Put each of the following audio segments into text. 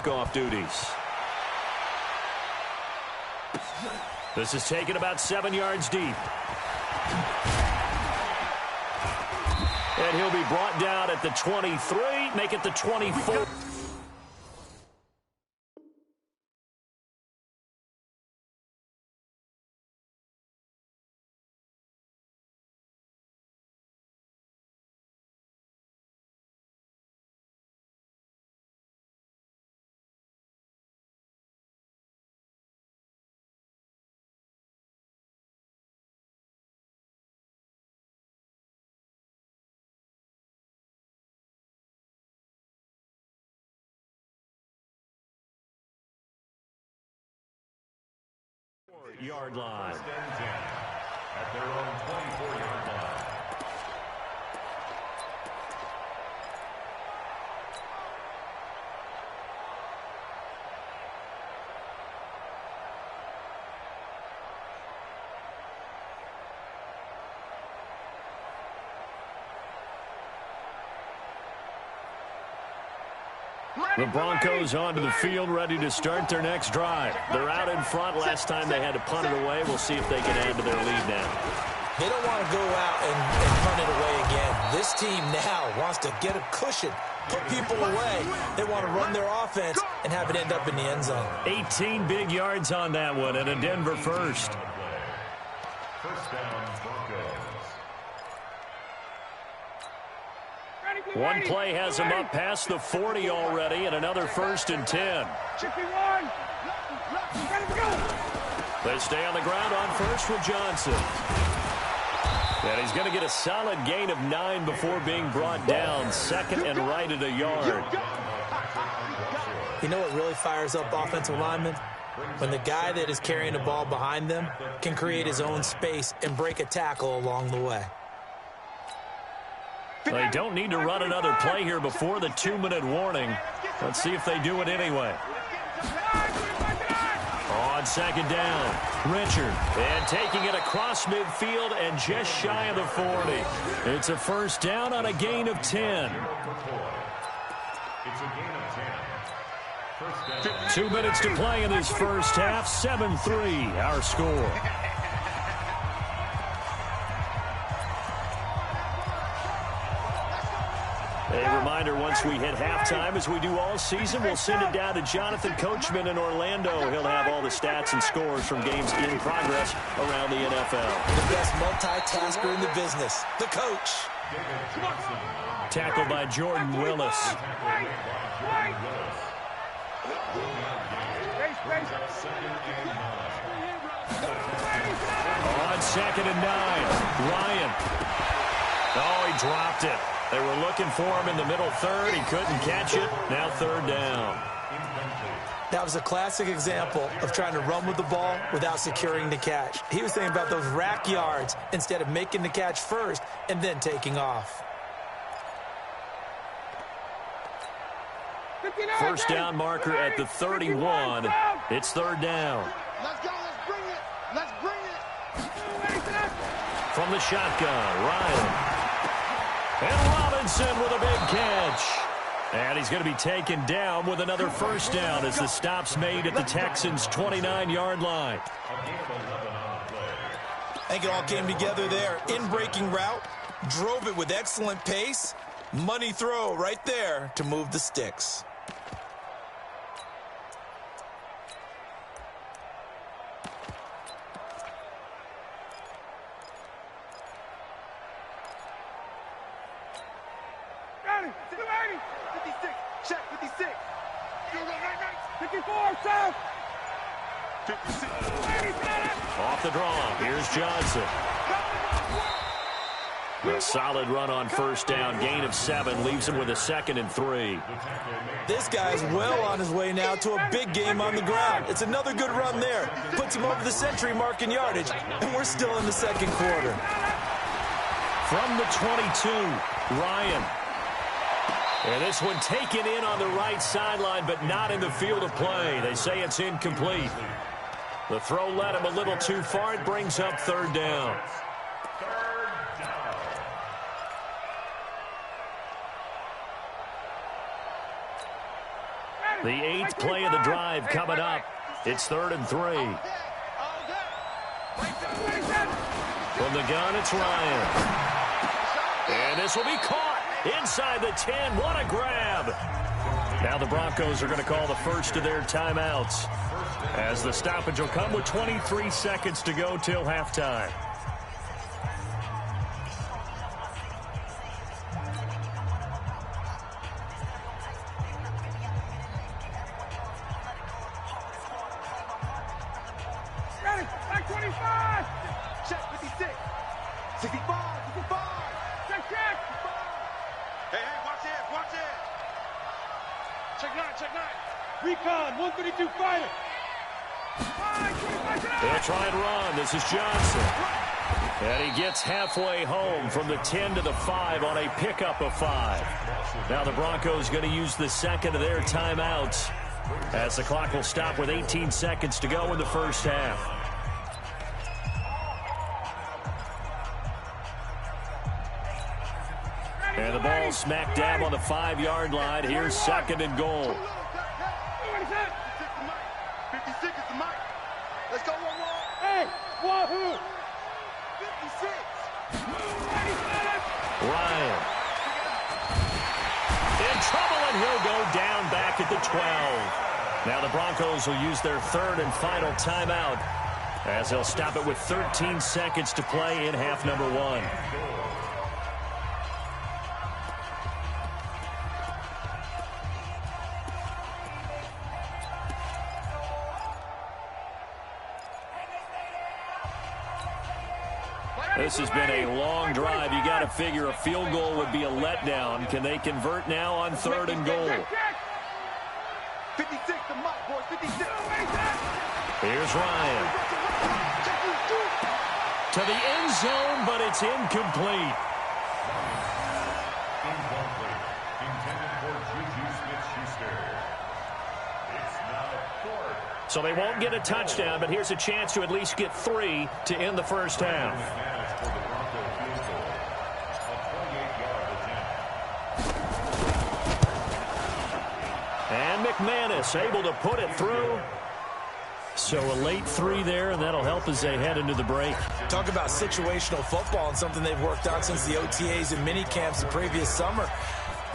kickoff duties. This is taken about 7 yards deep. And he'll be brought down at the 23, make it the 24. Yard line. At their own 24-yard line. The Broncos onto the field, ready to start their next drive. They're out in front. Last time they had to punt it away. We'll see if they can add to their lead now. They don't want to go out and punt it away again. This team now wants to get a cushion, put people away. They want to run their offense and have it end up in the end zone. 18 big yards on that one, and a Denver first. First down, Broncos. One play has him up past the 40 already, and another 1st and 10. They stay on the ground on first with Johnson. And he's going to get a solid gain of 9 before being brought down. 2nd and right at a yard. You know what really fires up offensive linemen? When the guy that is carrying the ball behind them can create his own space and break a tackle along the way. They don't need to run another play here before the 2-minute warning. Let's see if they do it anyway. On 2nd down, Richard. And taking it across midfield and just shy of the 40. It's a 1st down on a gain of 10. It's a gain of 10. 2 minutes to play in this first half. 7-3 our score. A reminder, once we hit halftime, as we do all season, we'll send it down to Jonathan Coachman in Orlando. He'll have all the stats and scores from games in progress around the NFL. The best multitasker in the business, the coach. Tackled by Jordan Willis. On 2nd and 9, Ryan. Oh, he dropped it. They were looking for him in the middle third. He couldn't catch it. Now 3rd down. That was a classic example of trying to run with the ball without securing the catch. He was thinking about those rack yards instead of making the catch first and then taking off. 1st down marker at the 31. It's 3rd down. Let's go. Let's bring it. Let's bring it. From the shotgun, Ryan. And Robinson with a big catch. And he's going to be taken down with another 1st down as the stop's made at the Texans' 29-yard line. I think it all came together there. In-breaking route, drove it with excellent pace. Money throw right there to move the sticks. Off the draw, here's Johnson. A solid run on 1st down, gain of 7, leaves him with a 2nd and 3. This guy's well on his way now to a big game on the ground. It's another good run there. Puts him over the century mark in yardage, and we're still in the 2nd quarter. From the 22, Ryan. And this one taken in on the right sideline, but not in the field of play. They say it's incomplete. The throw led him a little too far. It brings up 3rd down. The 8th play of the drive coming up. It's 3rd and 3. From the gun, it's Ryan. And this will be caught inside the 10. What a grab. Now the Broncos are going to call the first of their timeouts, as the stoppage will come with 23 seconds to go till halftime. Ready, back 25. Check 56. 65, 65. Check. Hey, watch it. Check 9. Recon, 132 fighter. They'll try and run. This is Johnson. And he gets halfway home from the 10 to the 5 on a pickup of 5. Now the Broncos going to use the second of their timeouts, as the clock will stop with 18 seconds to go in the first half. And the ball smack dab on the 5-yard line. Here's 2nd and goal. 56 is the mic. Let's go, one more. Hey, wahoo. 56. Ryan. In trouble, and he'll go down back at the 12. Now the Broncos will use their 3rd and final timeout, as they'll stop it with 13 seconds to play in half number 1. This has been a long drive. You got to figure a field goal would be a letdown. Can they convert now on 3rd and goal? 56 the mic, boys. 56. Here's Ryan. To the end zone, but it's incomplete. Incomplete. Intended for Juju Smith-Schuster. It's now 4th. So they won't get a touchdown, but here's a chance to at least get 3 to end the first half. For the Bronco field goal. A 28-yard attempt. And McManus able to put it through. So a late 3 there, and that'll help as they head into the break. Talk about situational football, and something they've worked on since the OTAs and mini camps the previous summer.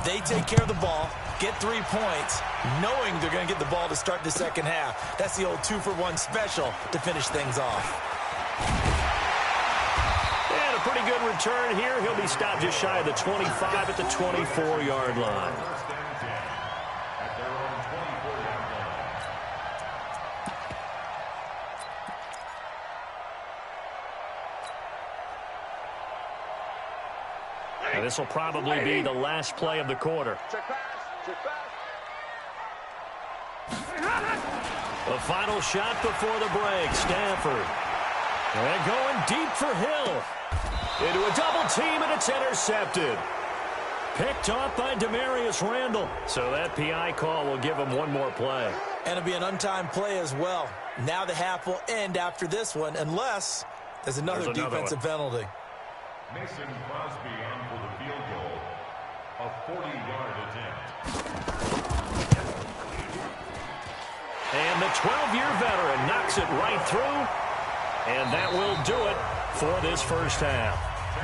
They take care of the ball, get 3 points, knowing they're going to get the ball to start the second half. That's the old 2-for-1 special to finish things off. And a pretty good return here. He'll be stopped just shy of the 25 at the 24-yard line. At their own 24-yard line. And this will probably be the last play of the quarter. Check pass. The final shot before the break. Stafford. And going deep for Hill. Into a double team, and it's intercepted. Picked off by Demarius Randall. So that PI call will give him one more play. And it'll be an untimed play as well. Now the half will end after this one, unless there's another defensive penalty. Mason Crosby on for the field goal. A 40-yard attempt. And the 12-year veteran knocks it right through. And that will do it for this first half.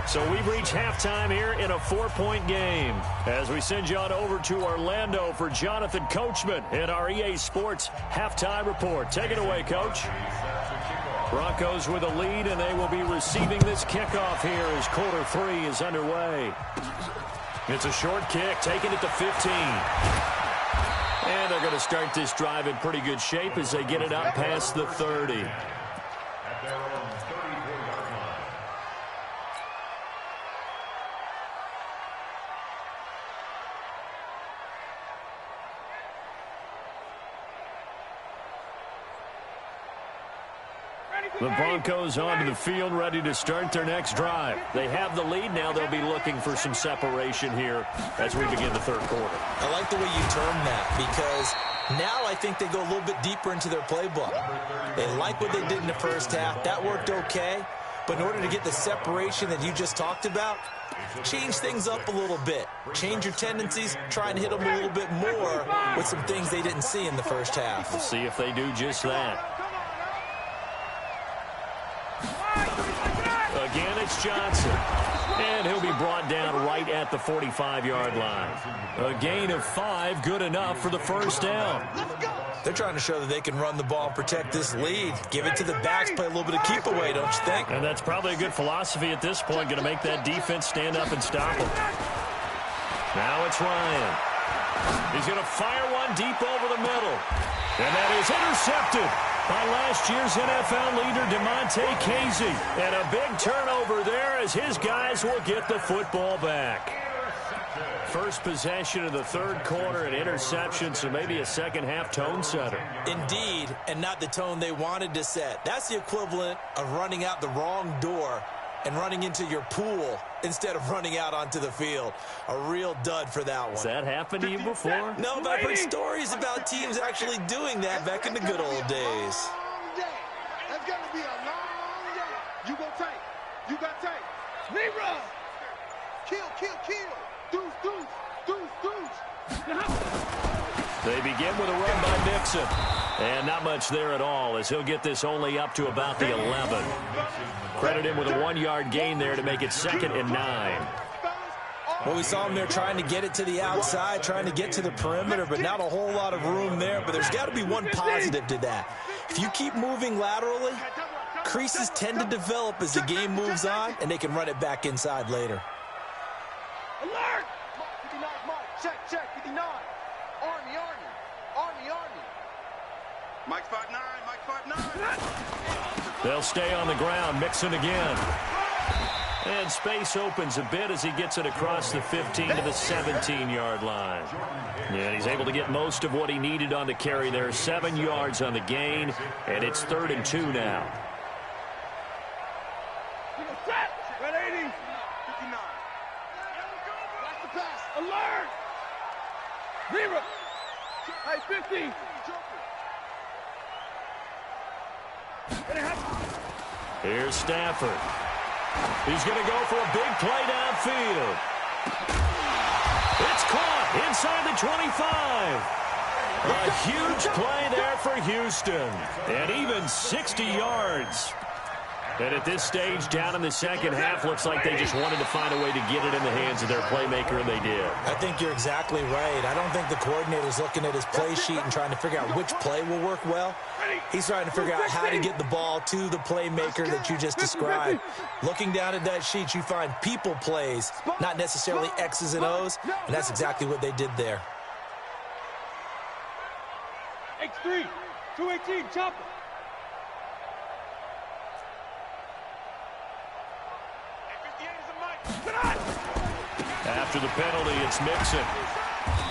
So we've reached halftime here in a 4-point game, as we send you on over to Orlando for Jonathan Coachman in our EA Sports Halftime Report. Take it away, Coach. Broncos with a lead, and they will be receiving this kickoff here as quarter 3 is underway. It's a short kick, taking it to 15. And they're going to start this drive in pretty good shape as they get it up past the 30. At their own 34-yard line. The Broncos onto the field, ready to start their next drive. They have the lead. Now they'll be looking for some separation here as we begin the third quarter. I like the way you term that, because now I think they go a little bit deeper into their playbook. They like what they did in the first half. That worked okay. But in order to get the separation that you just talked about, change things up a little bit. Change your tendencies, try and hit them a little bit more with some things they didn't see in the first half. We'll see if they do just that. Again, it's Johnson. And he'll be brought down right at the 45-yard line. A gain of 5, good enough for the first down. They're trying to show that they can run the ball and protect this lead. Give it to the backs, play a little bit of keep away, don't you think? And that's probably a good philosophy at this point, going to make that defense stand up and stop them. Now it's Ryan. He's going to fire one deep over the middle. And that is intercepted by last year's NFL leader, Damontae Kazee. And a big turnover there as his guys will get the football back. First possession of the third quarter, an interception, so maybe a second-half tone setter. Indeed, and not the tone they wanted to set. That's the equivalent of running out the wrong door and running into your pool instead of running out onto the field. A real dud for that one. Has that happened to you before? No, but I've heard stories about teams actually doing that back in the good old days. That's going to be a long day. You go take. You got take. Me run. Kill, kill, kill. Deuce, deuce, deuce, deuce. They begin with a run by Mixon. And not much there at all as he'll get this only up to about the 11. Credit him with a 1-yard gain there to make it 2nd and 9. Well, we saw him there trying to get it to the outside, trying to get to the perimeter, but not a whole lot of room there. But there's got to be one positive to that. If you keep moving laterally, creases tend to develop as the game moves on, and they can run it back inside later. Alert! 59, Mike. Check, check. 59. Army, Army. Army, Army. Mike 5'9", Mike 5'9". They'll stay on the ground. Mixon again. And space opens a bit as he gets it across the 15 to the 17-yard line. Yeah, he's able to get most of what he needed on the carry there. 7 yards on the gain, and it's 3rd and 2 now. Red 80. 59. Watch the pass. Alert! Zero. Hey, 50. Here's Stafford. He's going to go for a big play downfield. It's caught inside the 25. A huge play there for Houston. And even 60 yards. And at this stage, down in the second half, looks like they just wanted to find a way to get it in the hands of their playmaker, and they did. I think you're exactly right. I don't think the coordinator's looking at his play sheet and trying to figure out which play will work well. He's trying to figure out how to get the ball to the playmaker that you just described. Looking down at that sheet, you find people plays, not necessarily X's and O's, and that's exactly what they did there. X3, 218, chopper. After the penalty, it's Mixon.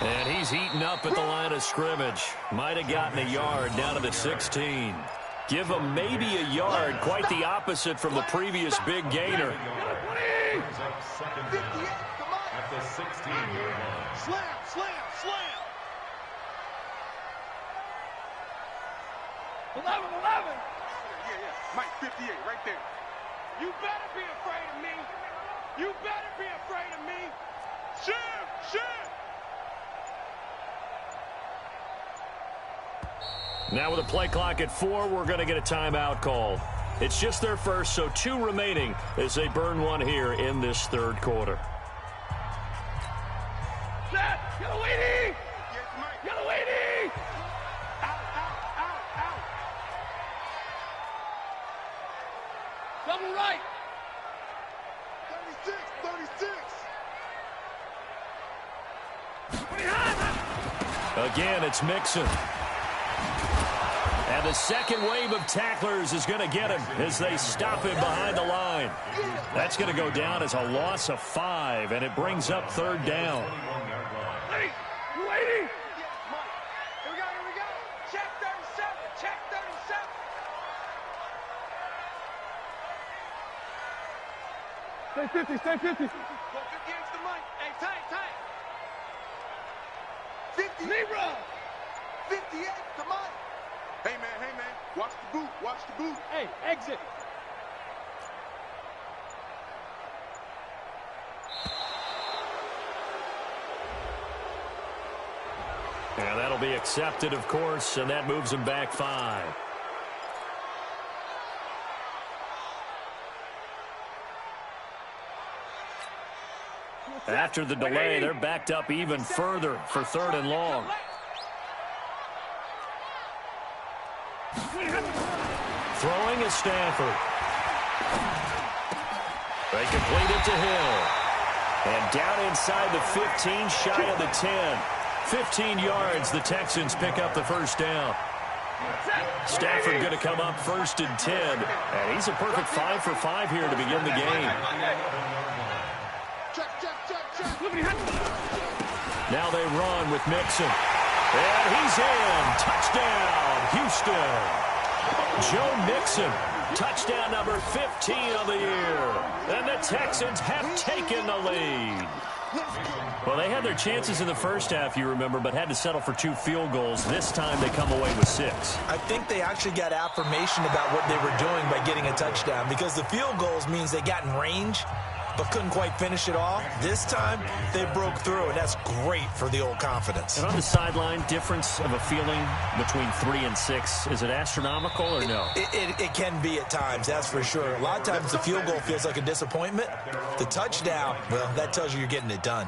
And he's heating up at the line of scrimmage. Might have gotten a yard down to the 16. Give him maybe a yard. Quite the opposite from the previous big gainer. At the 16-yard line. Slam, slam, slam. 11. Yeah. Mike, 58, right there. You better be afraid of me. You better be afraid of me. Shoot! Now with a play clock at 4, we're going to get a timeout called. It's just their first, so 2 remaining as they burn one here in this third quarter. Set! Yellow 80! Yes, Mike. Yellow 80! Out. Double right. 36. Again, it's Mixon. And the second wave of tacklers is going to get him as they stop him behind the line. That's going to go down as a loss of 5, and it brings up 3rd down. Waiting. Here we go. Check 37. Stay 50. Go 58 to the mic. Hey, tight. 50. Zero. 58 to Mike. Hey, man. Watch the boot. Hey, exit. be accepted, of course, and that moves them back 5. After the delay, they're backed up even further for 3rd and long. Throwing is Stafford. They complete it to Hill. And down inside the 15, shy of the 10. 15 yards, the Texans pick up the first down. Stafford going to come up 1st and 10. And he's a perfect 5 for 5 here to begin the game. Now they run with Mixon. And he's in. Touchdown, Houston. Joe Mixon, touchdown number 15 of the year. And the Texans have taken the lead. Well, they had their chances in the first half, you remember, but had to settle for 2 field goals. This time they come away with 6. I think they actually got affirmation about what they were doing by getting a touchdown, because the field goals means they got in range but couldn't quite finish it off. This time, they broke through, and that's great for the old confidence. And on the sideline, difference of a feeling between 3 and 6, is it astronomical or no? It can be at times, that's for sure. A lot of times the field goal feels like a disappointment. The touchdown, well, that tells you you're getting it done.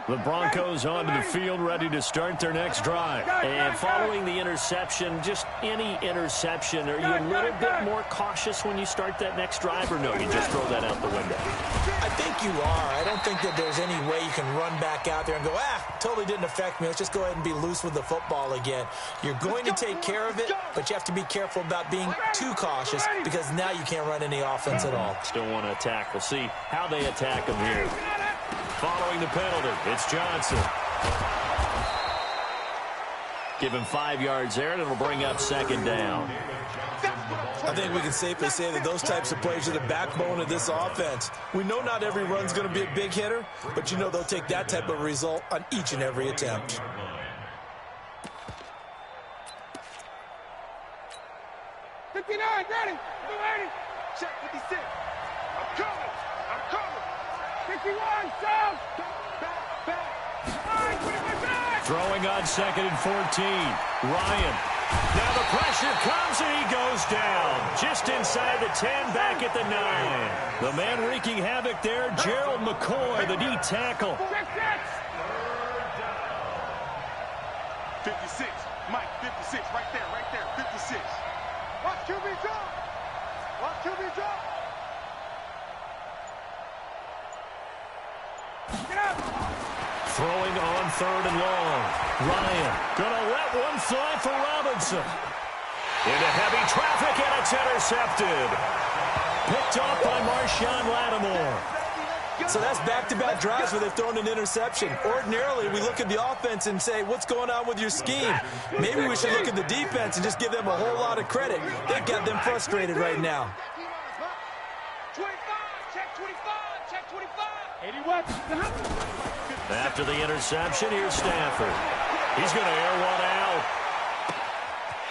The Broncos onto the field, ready to start their next drive. And following the interception, just any interception, are you a little bit more cautious when you start that next drive, or no, you just throw that out the window? I think you are. I don't think that there's any way you can run back out there and go, totally didn't affect me. Let's just go ahead and be loose with the football again. You're going to take care of it, but you have to be careful about being too cautious, because now you can't run any offense at all. Still want to attack. We'll see how they attack them here. Following the penalty, it's Johnson. Give him 5 yards there, and it'll bring up 2nd down. I think we can safely say that those types of plays are the backbone of this offense. We know not every run's going to be a big hitter, but you know they'll take that type of result on each and every attempt. Ready? Check 56. I'm coming. 51, down. Back. Throwing on 2nd and 14. Ryan. Now the pressure comes and he goes down. Just inside the 10, back at the 9. The man wreaking havoc there, Gerald McCoy, the D tackle. 56. Mike, 56. Right there. 56. Watch QB drop. Throwing on 3rd and long. Ryan gonna let one fly for Robinson. Into heavy traffic, and it's intercepted. Picked off by Marshawn Lattimore. So that's back-to-back drives where they've thrown an interception. Ordinarily, we look at the offense and say, what's going on with your scheme? Maybe we should look at the defense and just give them a whole lot of credit. They've got them frustrated right now. 25, check 25. 81. After the interception, here's Stafford. He's going to air one out.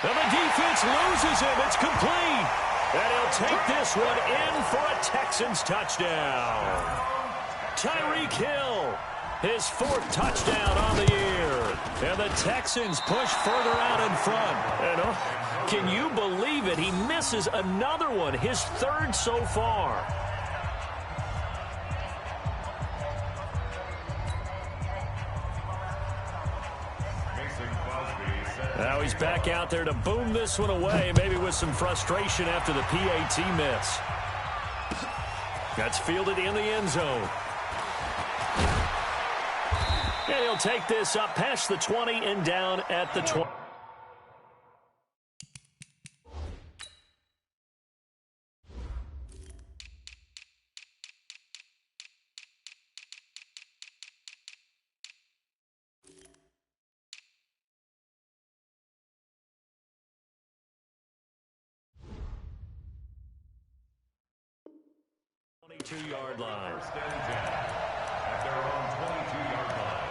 And the defense loses him. It's complete. And he'll take this one in for a Texans touchdown. Tyreek Hill, his 4th touchdown on the year. And the Texans push further out in front. And can you believe it? He misses another one, his 3rd so far. Now he's back out there to boom this one away, maybe with some frustration after the PAT miss. That's fielded in the end zone. And he'll take this up past the 20 and down at the 20. Yard line. First and 10 at their own 22-yard line.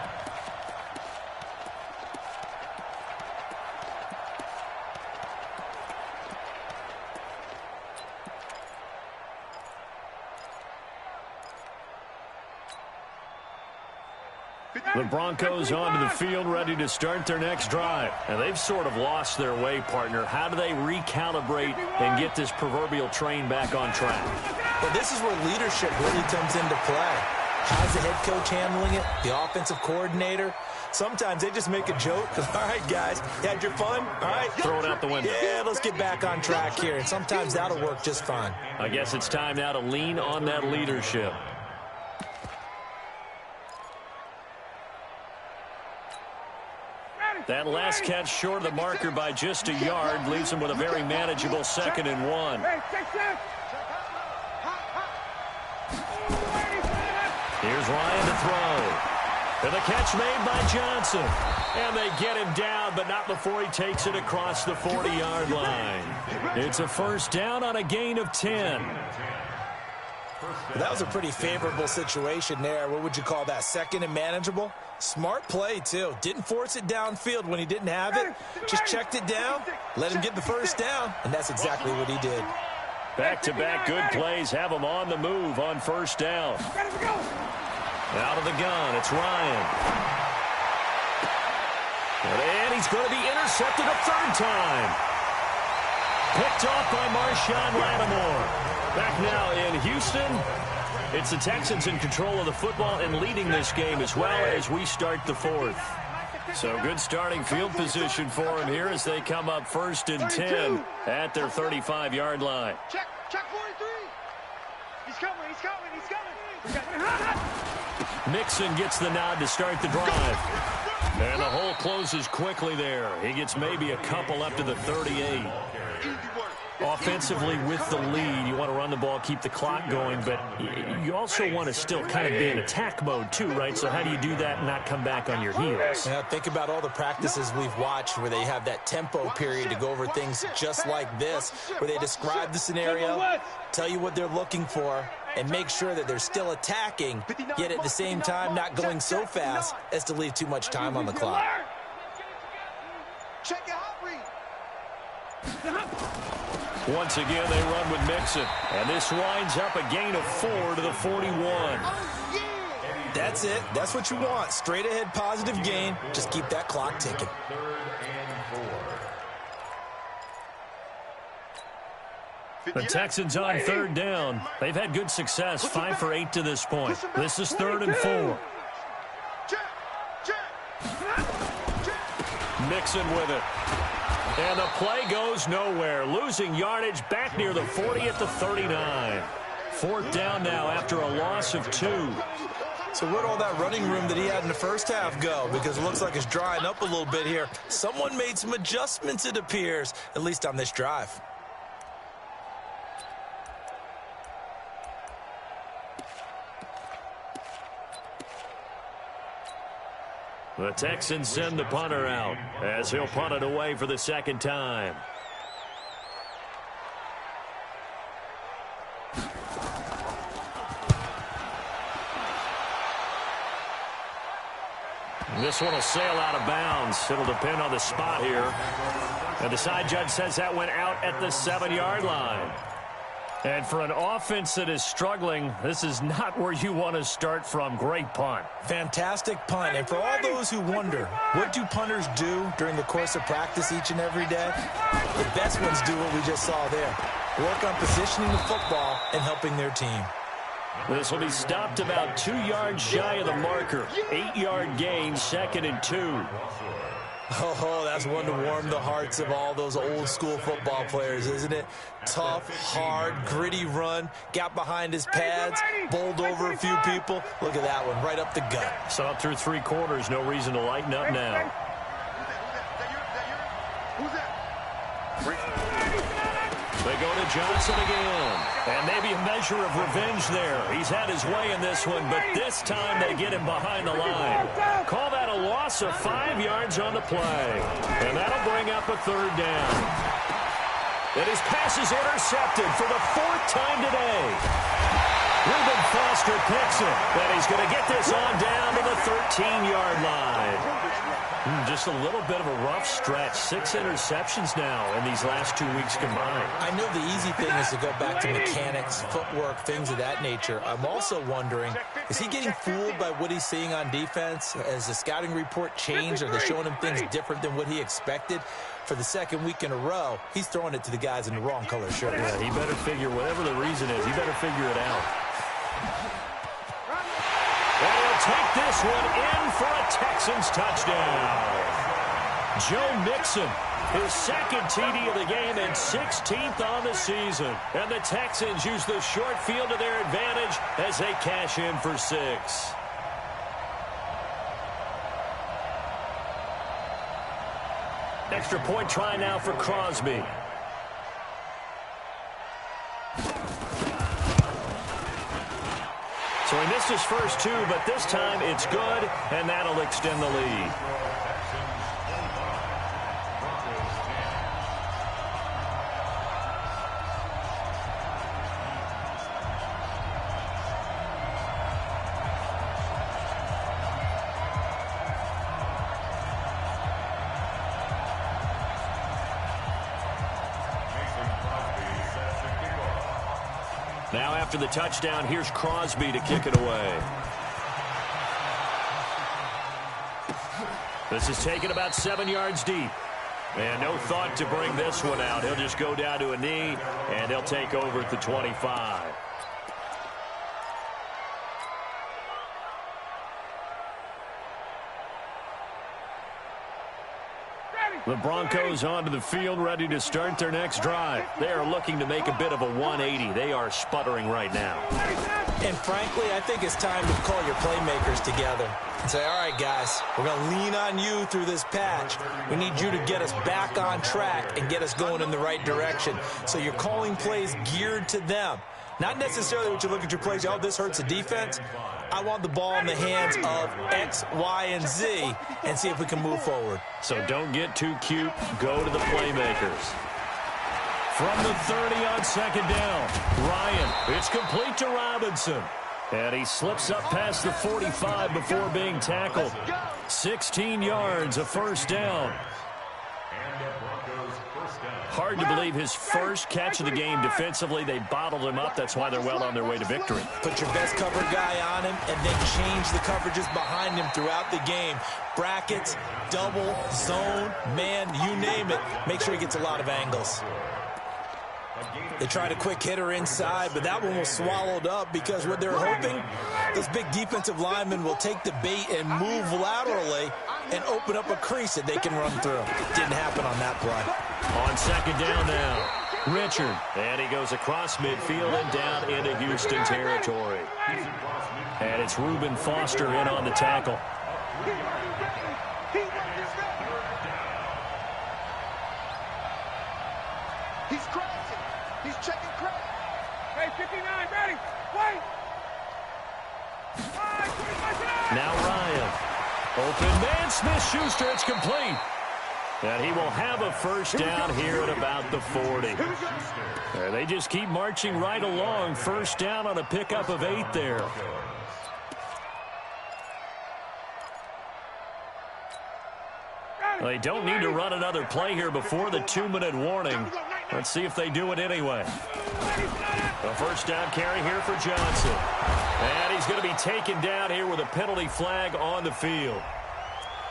The Broncos onto the field, ready to start their next drive. And they've sort of lost their way, partner. How do they recalibrate and get this proverbial train back on track? Well, this is where leadership really comes into play. How's the head coach handling it? The offensive coordinator? Sometimes they just make a joke. All right, guys, you had your fun? All right. Throw it out the window. Yeah, let's get back on track here. And sometimes that'll work just fine. I guess it's time now to lean on that leadership. That last catch short of the marker by just a yard leaves him with a very manageable 2nd and 1. Here's Ryan to throw. And the catch made by Johnson. And they get him down, but not before he takes it across the 40-yard line. It's a first down on a gain of 10. That was a pretty favorable situation there. What would you call that? 2nd and manageable? Smart play, too. Didn't force it downfield when he didn't have it. Just checked it down, let him get the first down, and that's exactly what he did. Back-to-back good plays have him on the move on first down. Out of the gun, it's Ryan. And he's going to be intercepted a 3rd time. Picked off by Marshawn Lattimore. Back now in Houston. It's the Texans in control of the football and leading this game as well as we start the 4th. So good starting field position for them here as they come up 1st and 10 at their 35-yard line. Check 43. He's coming. Mixon gets the nod to start the drive. And the hole closes quickly there. He gets maybe a couple up to the 38. Offensively with the lead, you want to run the ball, keep the clock going, but you also want to still kind of be in attack mode too, right? So how do you do that and not come back on your heels? Yeah, think about all the practices we've watched where they have that tempo period to go over things just like this, where they describe the scenario, tell you what they're looking for, and make sure that they're still attacking, yet at the same time not going so fast as to leave too much time on the clock. Check your hot read. Once again, they run with Mixon. And this winds up a gain of 4 to the 41. That's it. That's what you want. Straight ahead positive gain. Just keep that clock ticking. The Texans on 3rd down. They've had good success, 5 for 8 to this point. This is 3rd and 4. Mixon with it. And the play goes nowhere. Losing yardage back near the 40 at the 39. 4th down now after a loss of 2. So where'd all that running room that he had in the first half go? Because it looks like it's drying up a little bit here. Someone made some adjustments, it appears, at least on this drive. The Texans send the punter out as he'll punt it away for the 2nd time. This one will sail out of bounds. It'll depend on the spot here. And the side judge says that went out at the 7-yard line. And for an offense that is struggling, this is not where you want to start from. Great punt. Fantastic punt. And for all those who wonder, what do punters do during the course of practice each and every day? The best ones do what we just saw there. Work on positioning the football and helping their team. This will be stopped about 2 yards shy of the marker. 8-yard gain, 2nd and 2. Oh, that's one to warm the hearts of all those old-school football players, isn't it? Tough, hard, gritty run, got behind his pads, bowled over a few people. Look at that one, right up the gut. Saw it through 3 quarters, no reason to lighten up now. Who's that? They go to Johnson again. And maybe a measure of revenge there. He's had his way in this one, but this time they get him behind the line. Call that a loss of 5 yards on the play. And that'll bring up a 3rd down. And his pass is intercepted for the 4th time today. Reuben Foster picks it. And he's going to get this on down to the 13-yard line. Just a little bit of a rough stretch. 6 interceptions now in these last 2 weeks combined. I know the easy thing is to go back to mechanics, footwork, things of that nature. I'm also wondering, is he getting fooled by what he's seeing on defense? Has the scouting report changed? Are they showing him things different than what he expected? For the second week in a row, he's throwing it to the guys in the wrong color shirt. Yeah, he better figure, whatever the reason is, he better figure it out. And he'll take this one in for a Texans touchdown. Joe Mixon, his second TD of the game and 16th on the season. And the Texans use the short field to their advantage as they cash in for 6. Extra point try now for Crosby. So he missed his first 2, but this time it's good, and that'll extend the lead. Now after the touchdown, here's Crosby to kick it away. This is taken about 7 yards deep. And no thought to bring this one out. He'll just go down to a knee, and they'll take over at the 25. The Broncos onto the field, ready to start their next drive. They are looking to make a bit of a 180. They are sputtering right now. And frankly, I think it's time to call your playmakers together and say, all right, guys, we're going to lean on you through this patch. We need you to get us back on track and get us going in the right direction. So you're calling plays geared to them. Not necessarily what you look at your plays, oh, this hurts the defense. I want the ball in the hands of X, Y, and Z and see if we can move forward. So don't get too cute. Go to the playmakers. From the 30 on second down, Ryan. It's complete to Robinson. And he slips up past the 45 before being tackled. 16 yards, a first down. Hard to believe his first catch of the game defensively. They bottled him up. That's why they're well on their way to victory. Put your best cover guy on him and then change the coverages behind him throughout the game. Brackets, double, zone, man, you name it. Make sure he gets a lot of angles. They tried a quick hitter inside, but that one was swallowed up because what they're hoping, this big defensive lineman will take the bait and move laterally and open up a crease that they can run through. Didn't happen on that play. On second down now, Richard. And he goes across midfield and down into Houston territory. And it's Reuben Foster in on the tackle. He's crashing. He's checking crack. Hey, 59, ready. Wait. Now Ryan. Open man, Smith-Schuster. It's complete. And he will have a first down here at about the 40. They just keep marching right along. First down on a pickup of 8 there. They don't need to run another play here before the 2-minute warning. Let's see if they do it anyway. A first down carry here for Johnson. And he's going to be taken down here with a penalty flag on the field.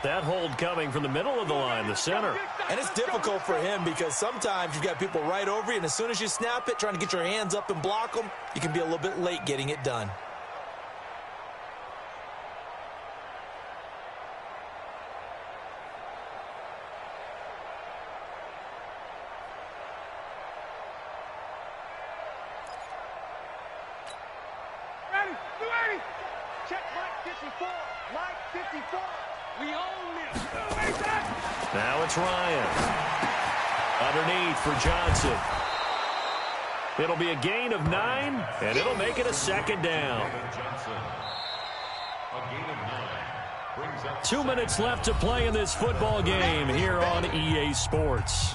That hold coming from the middle of the line, the center. And it's difficult for him because sometimes you've got people right over you, and as soon as you snap it, trying to get your hands up and block them, you can be a little bit late getting it done. Ready, 280. Check Mike 54. Mike 54. We own this. Now it's Ryan. Underneath for Johnson. It'll be a gain of 9, and it'll make it a second down. 2 minutes left to play in this football game here on EA Sports.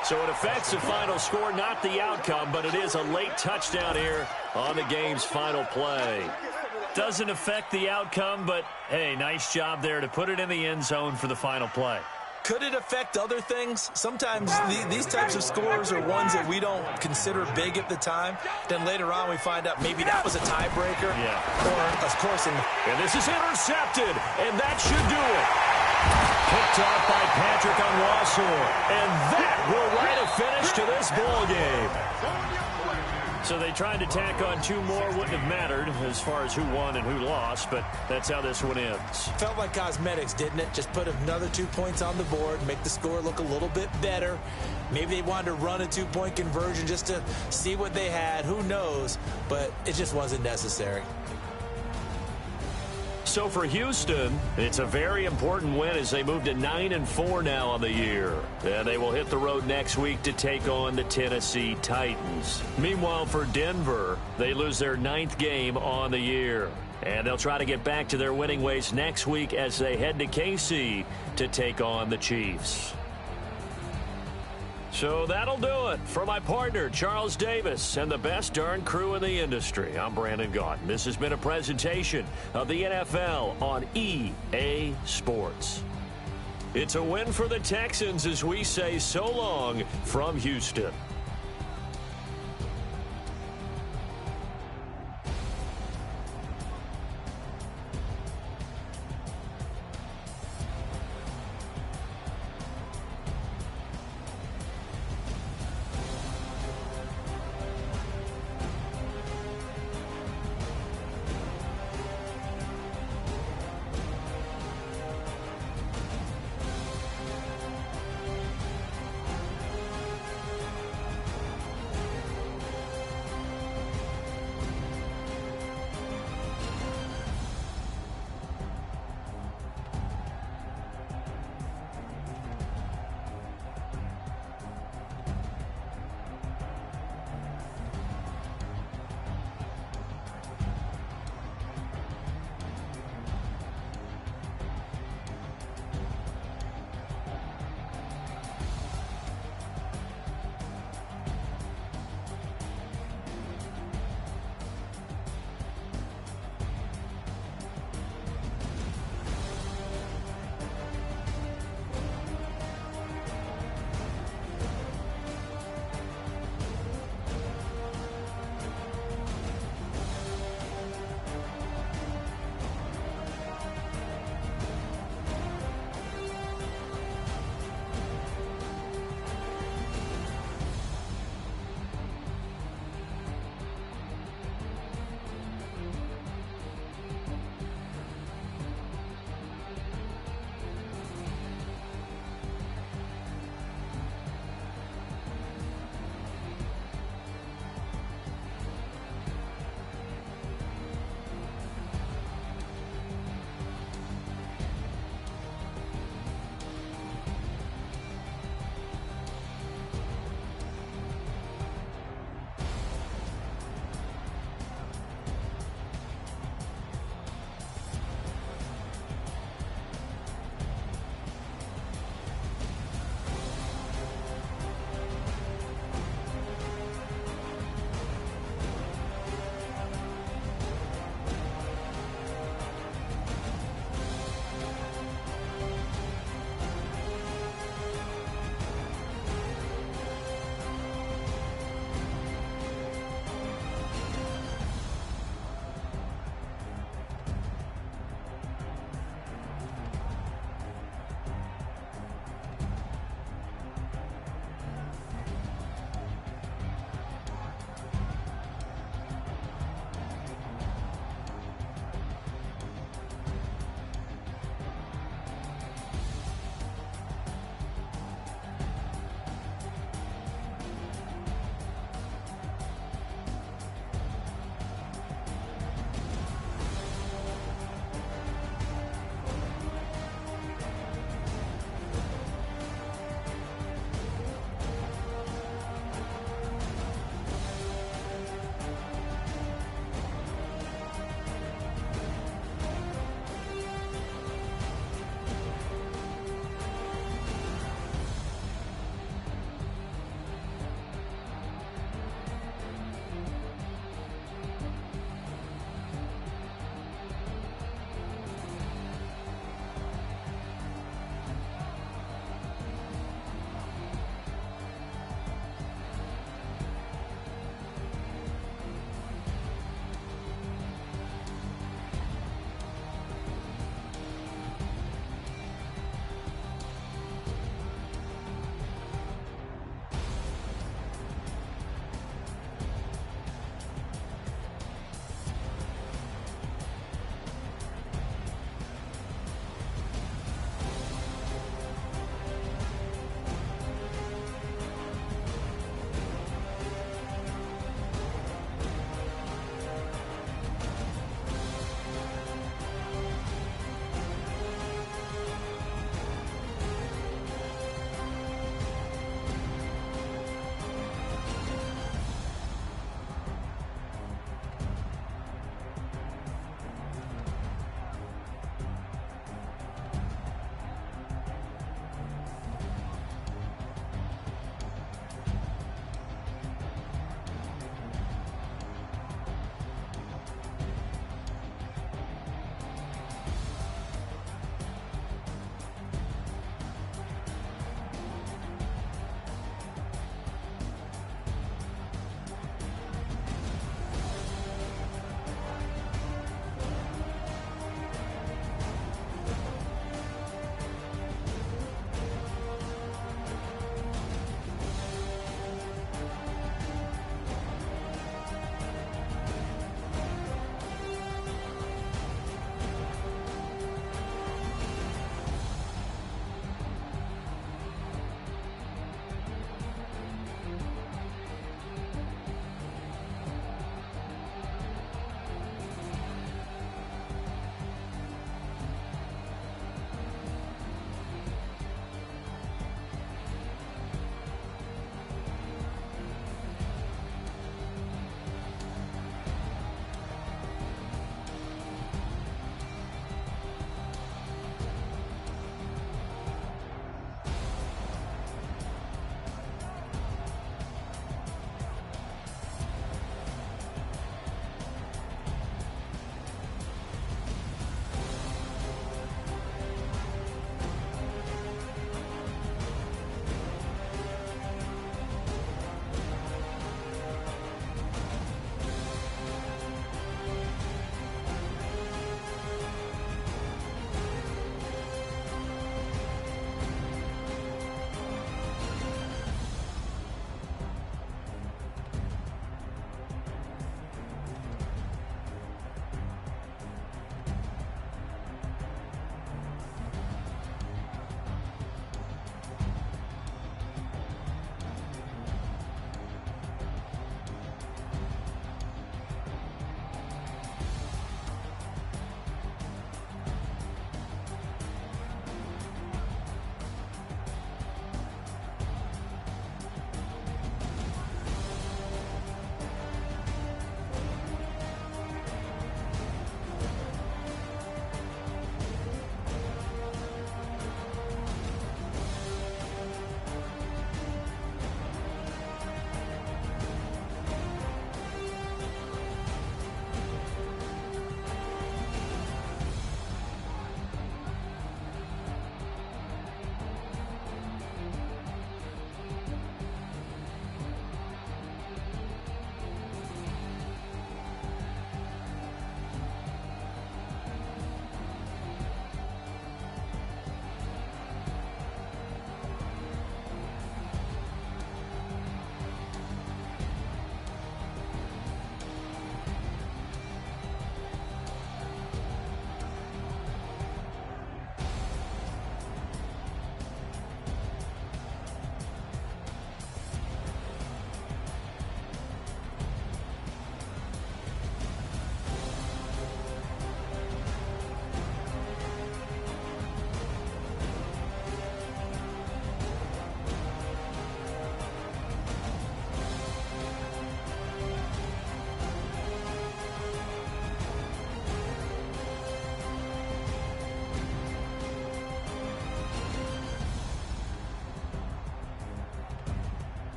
So it affects the final score, not the outcome, but it is a late touchdown here on the game's final play. Doesn't affect the outcome, but, hey, nice job there to put it in the end zone for the final play. Could it affect other things? Sometimes these types of scores are ones that we don't consider big at the time. Then later on we find out maybe that was a tiebreaker. Yeah. Or, of course, and this is intercepted, and that should do it. Picked off by Patrick Onwuasor, and that will write a finish to this ball game. So they tried to tack on 2 more, wouldn't have mattered as far as who won and who lost, but that's how this one ends. Felt like cosmetics, didn't it? Just put another 2 points on the board, make the score look a little bit better. Maybe they wanted to run a 2-point conversion just to see what they had. Who knows? But it just wasn't necessary. So for Houston, it's a very important win as they move to 9-4 now on the year. And they will hit the road next week to take on the Tennessee Titans. Meanwhile, for Denver, they lose their 9th game on the year. And they'll try to get back to their winning ways next week as they head to KC to take on the Chiefs. So that'll do it for my partner, Charles Davis, and the best darn crew in the industry. I'm Brandon Gaudin. This has been a presentation of the NFL on EA Sports. It's a win for the Texans as we say so long from Houston.